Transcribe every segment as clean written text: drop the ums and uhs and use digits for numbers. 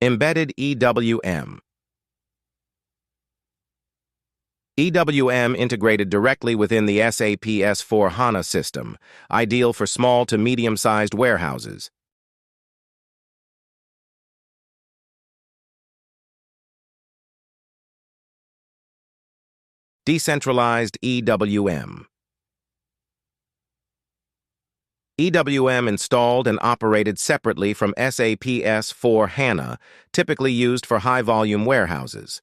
Embedded EWM. EWM integrated directly within the SAP S/4HANA system, ideal for small to medium-sized warehouses. Decentralized EWM. EWM installed and operated separately from SAP S/4HANA, typically used for high-volume warehouses.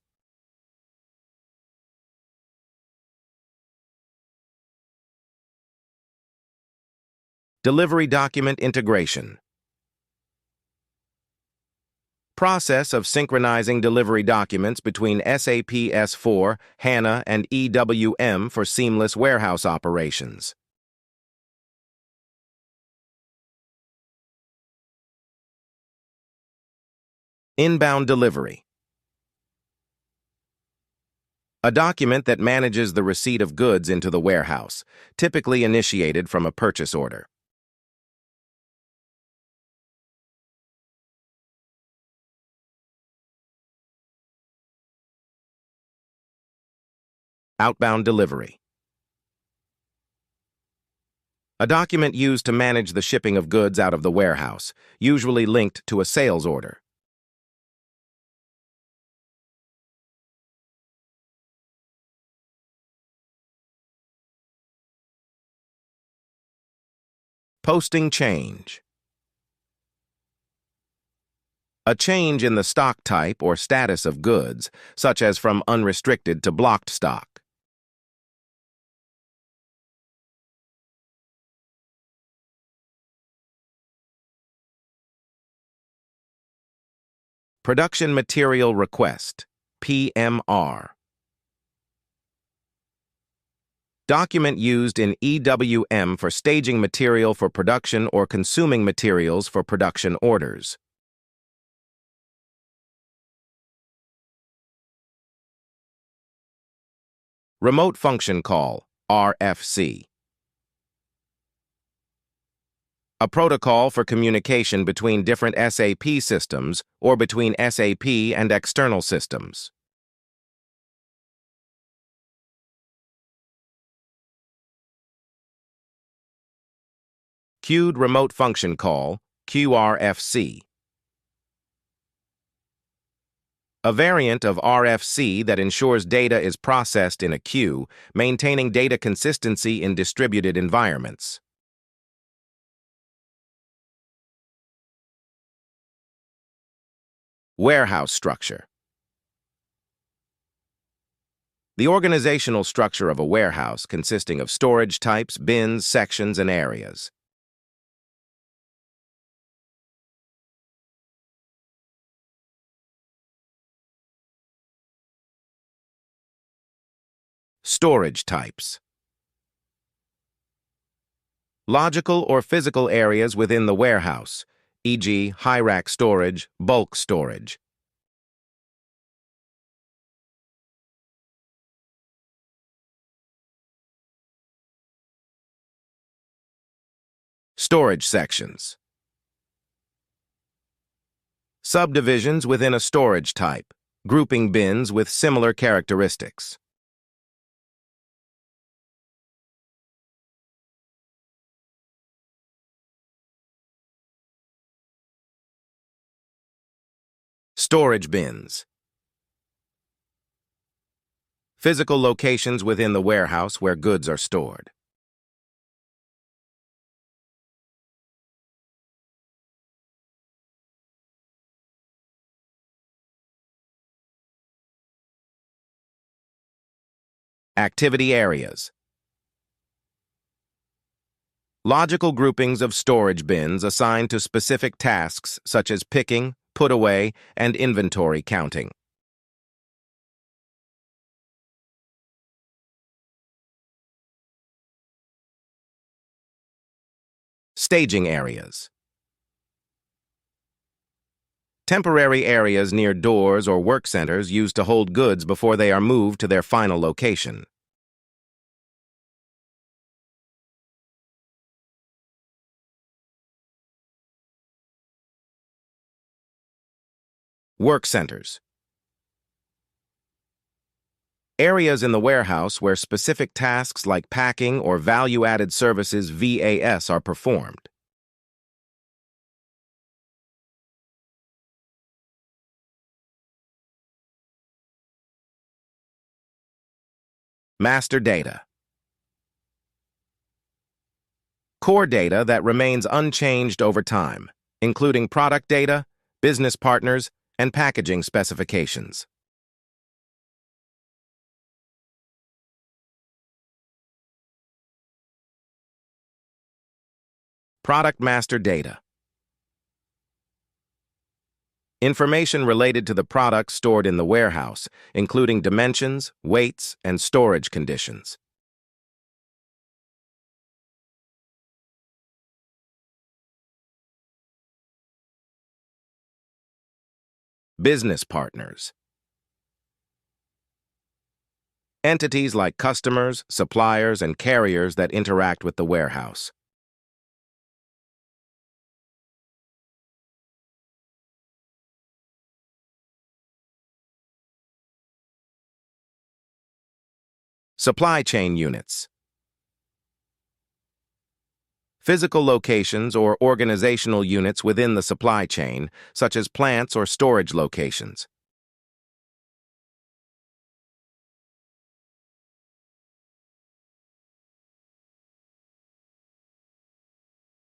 Delivery document integration. Process of synchronizing delivery documents between SAP S/4HANA and EWM for seamless warehouse operations. Inbound delivery. A document that manages the receipt of goods into the warehouse, typically initiated from a purchase order. Outbound delivery. A document used to manage the shipping of goods out of the warehouse, usually linked to a sales order. Posting change. A change in the stock type or status of goods, such as from unrestricted to blocked stock. Production material request, PMR. Document used in EWM for staging material for production or consuming materials for production orders. Remote function call, RFC. A protocol for communication between different SAP systems or between SAP and external systems. Queued remote function call, qRFC. A variant of RFC that ensures data is processed in a queue, maintaining data consistency in distributed environments. Warehouse structure. The organizational structure of a warehouse consisting of storage types, bins, sections, and areas. Storage types. Logical or physical areas within the warehouse, e.g., high-rack storage, bulk storage. Storage sections. Subdivisions within a storage type, grouping bins with similar characteristics. Storage bins. Physical locations within the warehouse where goods are stored. Activity areas. Logical groupings of storage bins assigned to specific tasks such as picking, put away, and inventory counting. Staging areas. Temporary areas near doors or work centers used to hold goods before they are moved to their final location. Work centers. Areas in the warehouse where specific tasks like packing or value-added services VAS are performed. Master data. Core data that remains unchanged over time, including product data, business partners, and packaging specifications. Product master data. Information related to the products stored in the warehouse, including dimensions, weights, and storage conditions. Business partners. Entities like customers, suppliers, and carriers that interact with the warehouse. Supply chain units. Physical locations or organizational units within the supply chain, such as plants or storage locations.